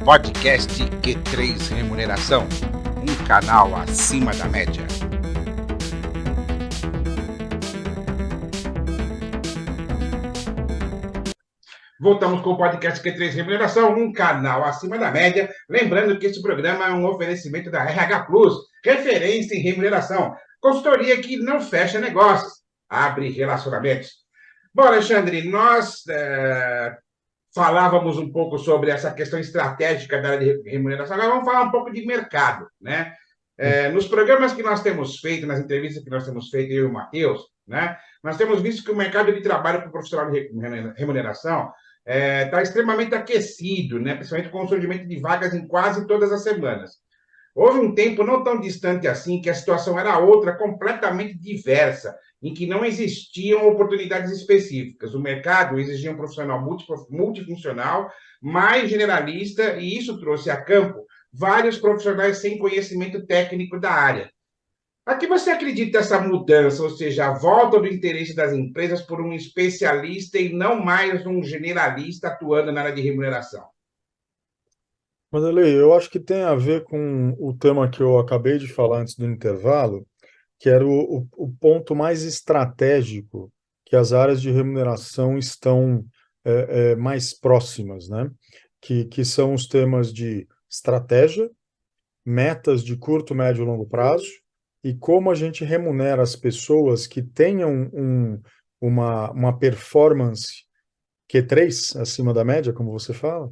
Podcast Q3 Remuneração, um canal acima da média. Voltamos com o podcast Q3 Remuneração, um canal acima da média. Lembrando que esse programa é um oferecimento da RH Plus, referência em remuneração. Consultoria que não fecha negócios, abre relacionamentos. Bom, Alexandre, nós falávamos um pouco sobre essa questão estratégica da área de remuneração. Agora vamos falar um pouco de mercado, né? Nos programas que nós temos feito, nas entrevistas que nós temos feito, eu e o Matheus, né? Nós temos visto que o mercado de trabalho para o profissional de remuneração está extremamente aquecido, né? Principalmente com o surgimento de vagas em quase todas as semanas. Houve um tempo não tão distante assim que a situação era outra, completamente diversa, em que não existiam oportunidades específicas. O mercado exigia um profissional multifuncional, mais generalista, e isso trouxe a campo vários profissionais sem conhecimento técnico da área. A que você acredita essa mudança, ou seja, a volta do interesse das empresas por um especialista e não mais um generalista atuando na área de remuneração? Vanderlei, eu acho que tem a ver com o tema que eu acabei de falar antes do intervalo, que era o ponto mais estratégico que as áreas de remuneração estão mais próximas, né? Que são os temas de estratégia, metas de curto, médio e longo prazo, e como a gente remunera as pessoas que tenham uma performance Q3 acima da média, como você fala,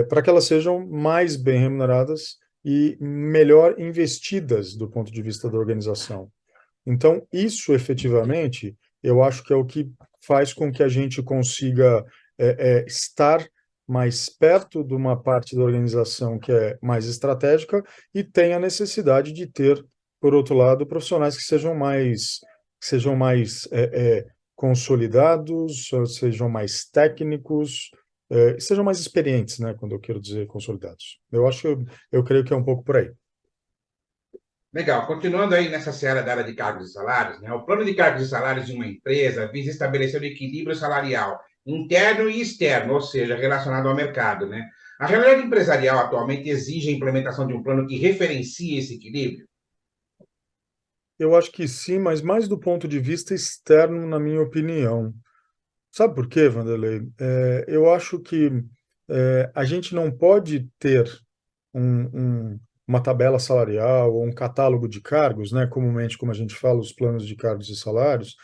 para que elas sejam mais bem remuneradas e melhor investidas do ponto de vista da organização. Então, isso efetivamente, eu acho que é o que faz com que a gente consiga estar mais perto de uma parte da organização que é mais estratégica e tenha a necessidade de ter, por outro lado, profissionais que sejam mais consolidados, sejam mais técnicos, sejam mais experientes, né, quando eu quero dizer consolidados. Eu creio que é um pouco por aí. Legal. Continuando aí nessa seara da área de cargos e salários, né? O plano de cargos e salários de uma empresa visa estabelecer o equilíbrio salarial interno e externo, ou seja, relacionado ao mercado, né? A realidade empresarial atualmente exige a implementação de um plano que referencie esse equilíbrio? Eu acho que sim, mas mais do ponto de vista externo, na minha opinião. Sabe por quê, Vanderlei? Eu acho que a gente não pode ter uma tabela salarial ou um catálogo de cargos, né, comumente, como a gente fala, os planos de cargos e salários,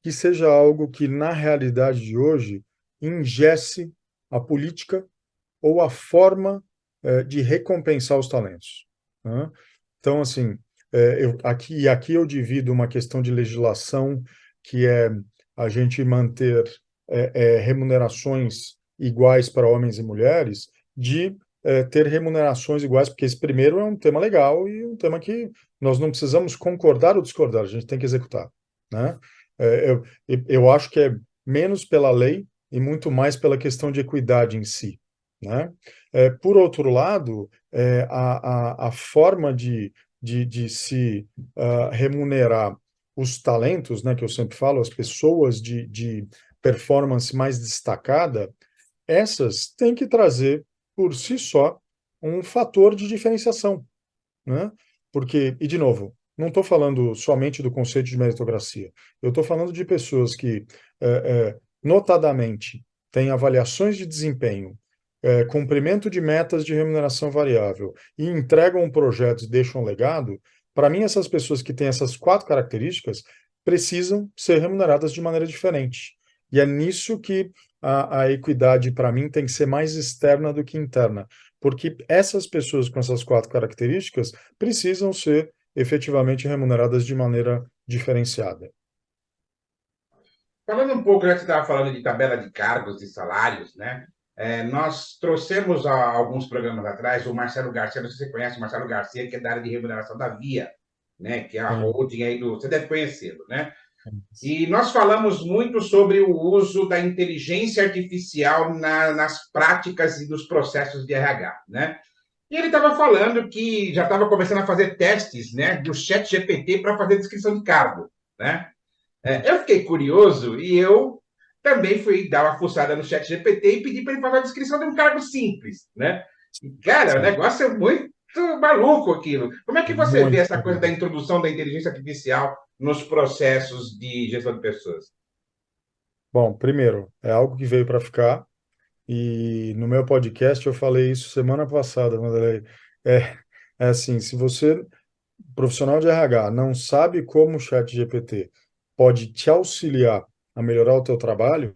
que seja algo que, na realidade de hoje, ingesse a política ou a forma de recompensar os talentos, né? Então, assim, aqui eu divido uma questão de legislação, que é a gente manter remunerações iguais para homens e mulheres, de ter remunerações iguais, porque esse primeiro é um tema legal e um tema que nós não precisamos concordar ou discordar, a gente tem que executar, né? Eu acho que é menos pela lei e muito mais pela questão de equidade em si, né? Por outro lado, a forma de se remunerar os talentos, né, que eu sempre falo, as pessoas de performance mais destacada, essas têm que trazer por si só um fator de diferenciação, né? Porque, e de novo, não estou falando somente do conceito de meritocracia, eu estou falando de pessoas que, notadamente, têm avaliações de desempenho, cumprimento de metas de remuneração variável e entregam projetos e deixam um legado. Para mim, essas pessoas que têm essas 4 características precisam ser remuneradas de maneira diferente. E é nisso que a equidade, para mim, tem que ser mais externa do que interna, porque essas pessoas com essas 4 características precisam ser efetivamente remuneradas de maneira diferenciada. Falando um pouco, já que você estava falando de tabela de cargos e salários, né? Nós trouxemos há alguns programas atrás o Marcelo Garcia, não sei se você conhece o Marcelo Garcia, que é da área de remuneração da Via, né? Que é a Sim. holding aí do. Você deve conhecê-lo, né? E nós falamos muito sobre o uso da inteligência artificial nas práticas e nos processos de RH, né? E ele estava falando que já estava começando a fazer testes, né, do chat GPT para fazer descrição de cargo, né? Eu fiquei curioso e eu também fui dar uma fuçada no chat GPT e pedi para ele fazer a descrição de um cargo simples, né? Cara, o Sim, negócio é muito maluco aquilo. Como é que você vê muito. essa coisa da introdução da inteligência artificial nos processos de gestão de pessoas? Bom, primeiro, é algo que veio para ficar, e no meu podcast eu falei isso semana passada, Wanderlei. É, é assim, se você, profissional de RH, não sabe como o ChatGPT pode te auxiliar a melhorar o teu trabalho,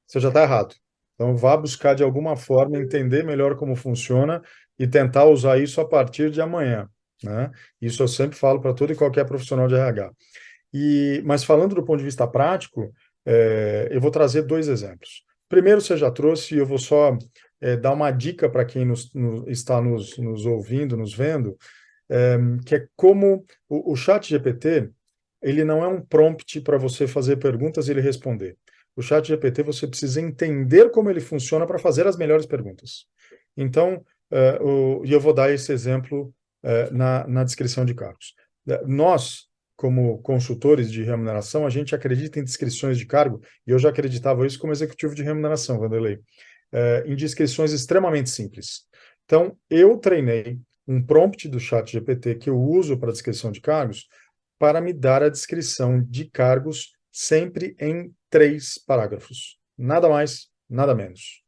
você já está errado. Então, vá buscar de alguma forma entender melhor como funciona e tentar usar isso a partir de amanhã, né? Isso eu sempre falo para todo e qualquer profissional de RH. Mas falando do ponto de vista prático, eu vou trazer dois exemplos. Primeiro, você já trouxe, e eu vou só dar uma dica para quem está nos ouvindo, nos vendo, que é como o chat GPT, ele não é um prompt para você fazer perguntas e ele responder. O chat GPT, você precisa entender como ele funciona para fazer as melhores perguntas. Então, e eu vou dar esse exemplo na descrição de cargos. Nós, como consultores de remuneração, a gente acredita em descrições de cargo, e eu já acreditava isso como executivo de remuneração, Vanderlei, em descrições extremamente simples. Então, eu treinei um prompt do chat GPT que eu uso para descrição de cargos para me dar a descrição de cargos sempre em 3 parágrafos. Nada mais, nada menos.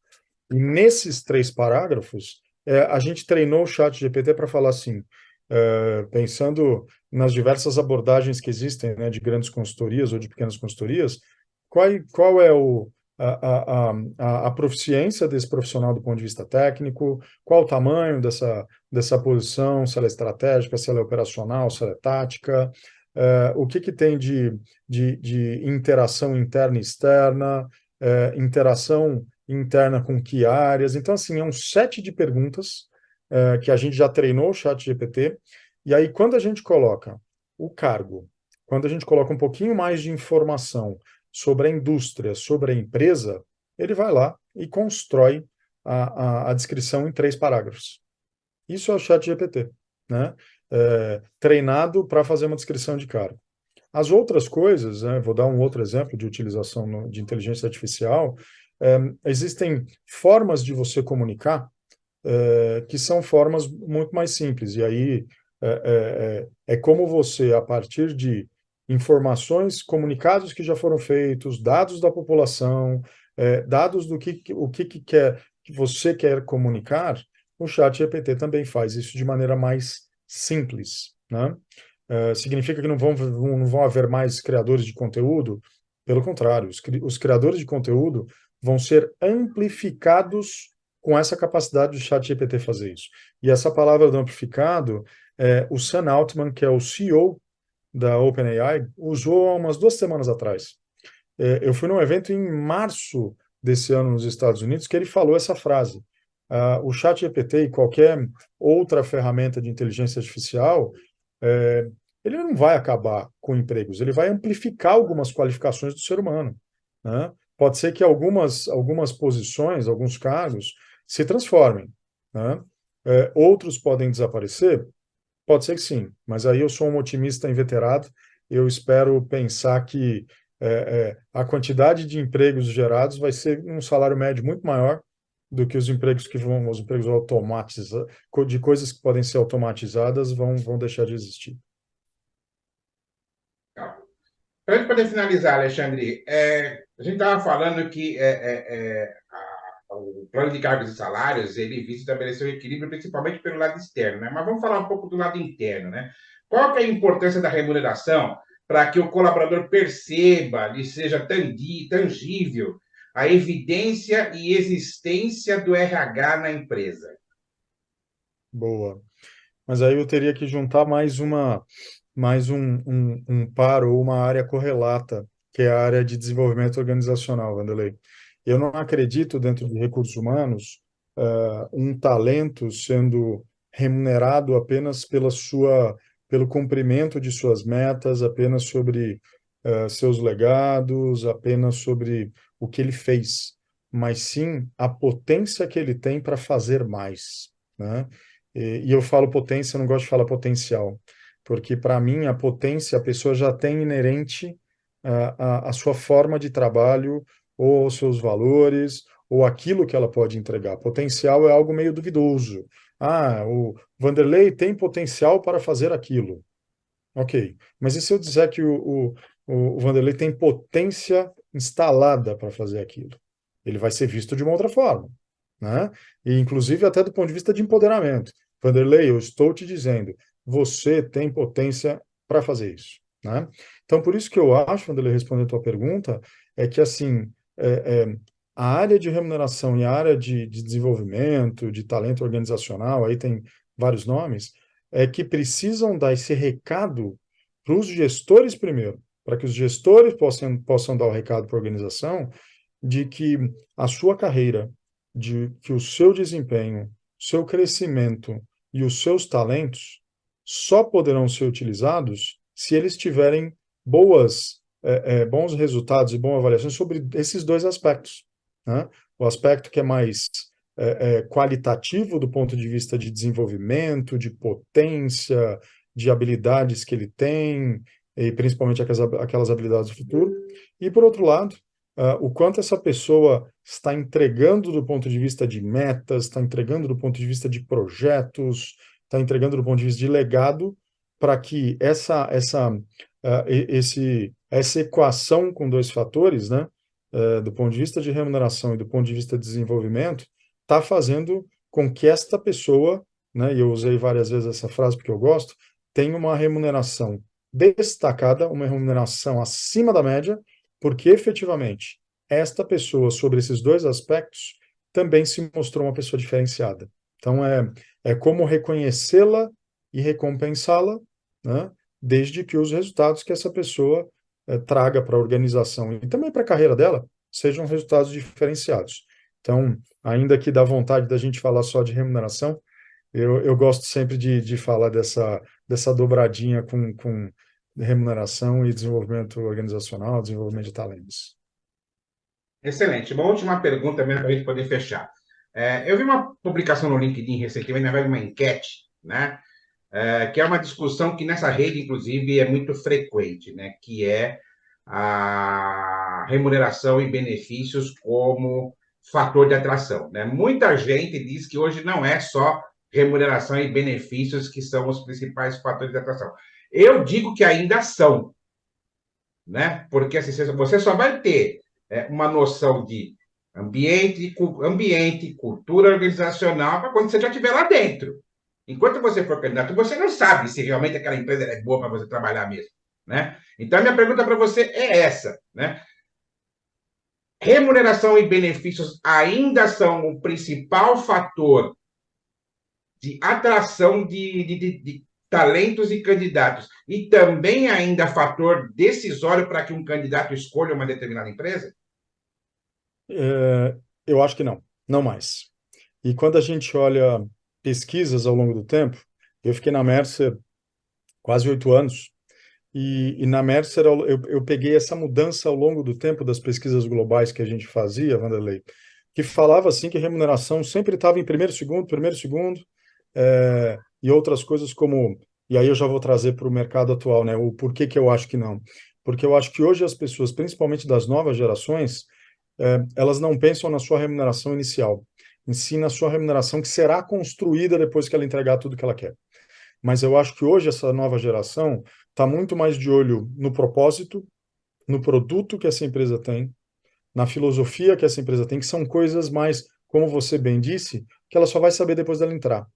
E nesses 3 parágrafos, a gente treinou o chat GPT para falar assim, pensando nas diversas abordagens que existem, né, de grandes consultorias ou de pequenas consultorias, qual é a proficiência desse profissional do ponto de vista técnico, qual o tamanho dessa posição, se ela é estratégica, se ela é operacional, se ela é tática, o que tem de interação interna e externa, interação interna com que áreas. Então, assim, é um set de perguntas que a gente já treinou o chat GPT, e aí quando a gente coloca o cargo, quando a gente coloca um pouquinho mais de informação sobre a indústria, sobre a empresa, ele vai lá e constrói a descrição em 3 parágrafos. Isso é o chat GPT, né? Treinado para fazer uma descrição de cargo. As outras coisas, né, vou dar um outro exemplo de utilização de inteligência artificial, existem formas de você comunicar que são formas muito mais simples. E aí é como você, a partir de informações, comunicados que já foram feitos, dados da população, dados do que quer, que você quer comunicar, o chat GPT também faz isso de maneira mais simples, né? Significa que não vão haver mais criadores de conteúdo? Pelo contrário, os criadores de conteúdo vão ser amplificados com essa capacidade do chat GPT fazer isso. E essa palavra do amplificado, o Sam Altman, que é o CEO da OpenAI, usou há umas 2 semanas atrás. Eu fui num evento em março desse ano nos Estados Unidos que ele falou essa frase. O chat GPT e qualquer outra ferramenta de inteligência artificial, é, ele não vai acabar com empregos, ele vai amplificar algumas qualificações do ser humano, né? Pode ser que algumas posições, alguns cargos, se transformem, né? Outros podem desaparecer? Pode ser que sim, mas aí eu sou um otimista inveterado, eu espero pensar que a quantidade de empregos gerados vai ser um salário médio muito maior do que os empregos automatizados, de coisas que podem ser automatizadas vão deixar de existir. Para a gente poder finalizar, Alexandre, a gente estava falando que o plano de cargos e salários ele visa estabelecer o equilíbrio principalmente pelo lado externo, né? Mas vamos falar um pouco do lado interno, né? Qual que é a importância da remuneração para que o colaborador perceba, lhe seja tangível a evidência e existência do RH na empresa? Boa. Mas aí eu teria que juntar mais um par ou uma área correlata, que é a área de desenvolvimento organizacional, Wanderlei. Eu não acredito, dentro de recursos humanos, um talento sendo remunerado apenas pelo cumprimento de suas metas, apenas sobre seus legados, apenas sobre o que ele fez, mas sim a potência que ele tem para fazer mais, né? E eu falo potência, eu não gosto de falar potencial, porque para mim a potência a pessoa já tem inerente à sua forma de trabalho, ou aos seus valores, ou aquilo que ela pode entregar. Potencial é algo meio duvidoso. Ah, o Vanderlei tem potencial para fazer aquilo. Ok, mas e se eu disser que o Vanderlei tem potência instalada para fazer aquilo? Ele vai ser visto de uma outra forma, né? E inclusive até do ponto de vista de empoderamento. Vanderlei, eu estou te dizendo, você tem potência para fazer isso, né? Então, por isso que eu acho, Vanderlei, respondendo a tua pergunta, é que assim, a área de remuneração e a área de desenvolvimento, de talento organizacional, aí tem vários nomes, é que precisam dar esse recado para os gestores primeiro, para que os gestores possam dar o recado para a organização de que a sua carreira, de que o seu desempenho, seu crescimento e os seus talentos só poderão ser utilizados se eles tiverem bons resultados e boas avaliações sobre esses dois aspectos, né? O aspecto que é mais qualitativo do ponto de vista de desenvolvimento, de potência, de habilidades que ele tem, e principalmente aquelas habilidades do futuro. E, por outro lado, o quanto essa pessoa está entregando do ponto de vista de metas, está entregando do ponto de vista de projetos, está entregando do ponto de vista de legado, para que essa equação com dois fatores, né, do ponto de vista de remuneração e do ponto de vista de desenvolvimento, está fazendo com que esta pessoa, né, e eu usei várias vezes essa frase porque eu gosto, tenha uma remuneração destacada, uma remuneração acima da média, porque efetivamente esta pessoa, sobre esses dois aspectos, também se mostrou uma pessoa diferenciada. Então, é como reconhecê-la e recompensá-la, né, desde que os resultados que essa pessoa traga para a organização e também para a carreira dela sejam resultados diferenciados. Então, ainda que dá vontade da gente falar só de remuneração, eu gosto sempre de falar dessa dobradinha com remuneração e desenvolvimento organizacional, desenvolvimento de talentos. Excelente. Uma última pergunta mesmo para a gente poder fechar. Eu vi uma publicação no LinkedIn recentemente, na verdade, uma enquete, né? Que é uma discussão que nessa rede, inclusive, é muito frequente, né? Que é a remuneração e benefícios como fator de atração, né? Muita gente diz que hoje não é só remuneração e benefícios que são os principais fatores de atração. Eu digo que ainda são, né? Porque assim, você só vai ter uma noção de ambiente, cultura organizacional para quando você já estiver lá dentro. Enquanto você for candidato, você não sabe se realmente aquela empresa é boa para você trabalhar mesmo, né? Então, a minha pergunta para você é essa, né? Remuneração e benefícios ainda são o principal fator de atração de talentos e candidatos, e também ainda fator decisório para que um candidato escolha uma determinada empresa? Eu acho que não, não mais. E quando a gente olha pesquisas ao longo do tempo, eu fiquei na Mercer quase 8 anos, e na Mercer eu peguei essa mudança ao longo do tempo das pesquisas globais que a gente fazia, Vanderlei, que falava assim que remuneração sempre estava em primeiro, segundo, e outras coisas como, e aí eu já vou trazer para o mercado atual, né, o porquê que eu acho que não. Porque eu acho que hoje as pessoas, principalmente das novas gerações, elas não pensam na sua remuneração inicial, em si na sua remuneração que será construída depois que ela entregar tudo que ela quer. Mas eu acho que hoje essa nova geração está muito mais de olho no propósito, no produto que essa empresa tem, na filosofia que essa empresa tem, que são coisas mais, como você bem disse, que ela só vai saber depois dela entrar,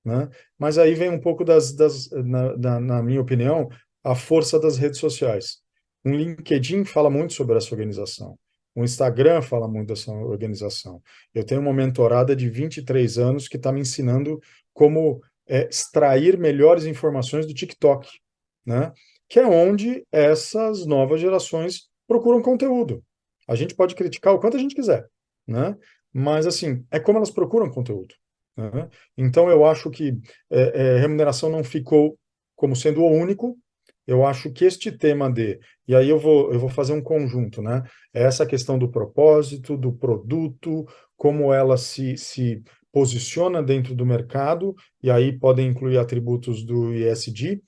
né? Mas aí vem um pouco na minha opinião, a força das redes sociais. Um LinkedIn fala muito sobre essa organização. O Instagram fala muito dessa organização. Eu tenho uma mentorada de 23 anos que está me ensinando como extrair melhores informações do TikTok, né? Que é onde essas novas gerações procuram conteúdo. A gente pode criticar o quanto a gente quiser, né? Mas, assim, é como elas procuram conteúdo, né? Então, eu acho que remuneração não ficou como sendo o único. Eu acho que este tema e aí eu vou fazer um conjunto, né? Essa questão do propósito, do produto, como ela se posiciona dentro do mercado, e aí podem incluir atributos do ESG,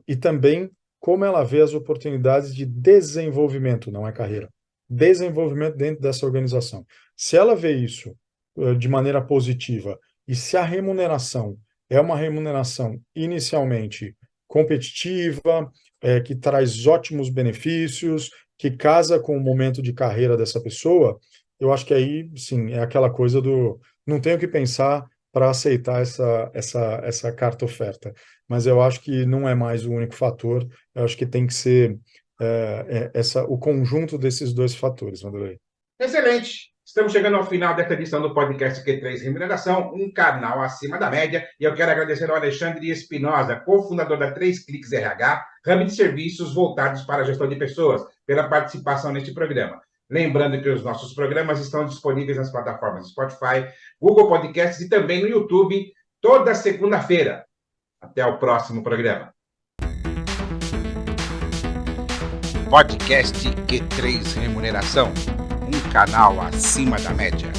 e também como ela vê as oportunidades de desenvolvimento, não é carreira, desenvolvimento dentro dessa organização. Se ela vê isso de maneira positiva e se a remuneração é uma remuneração inicialmente competitiva, que traz ótimos benefícios, que casa com o momento de carreira dessa pessoa, eu acho que aí, sim, é aquela coisa do não tenho que pensar para aceitar essa carta oferta. Mas eu acho que não é mais o único fator, eu acho que tem que ser o conjunto desses dois fatores, Vanderlei. Excelente! Estamos chegando ao final desta edição do podcast Q3 Remuneração, um canal acima da média, e eu quero agradecer ao Alexandre Espinosa, cofundador da 3 Cliques RH, ramo de serviços voltados para a gestão de pessoas, pela participação neste programa. Lembrando que os nossos programas estão disponíveis nas plataformas Spotify, Google Podcasts e também no YouTube, toda segunda-feira. Até o próximo programa. Podcast Q3 Remuneração, um canal acima da média.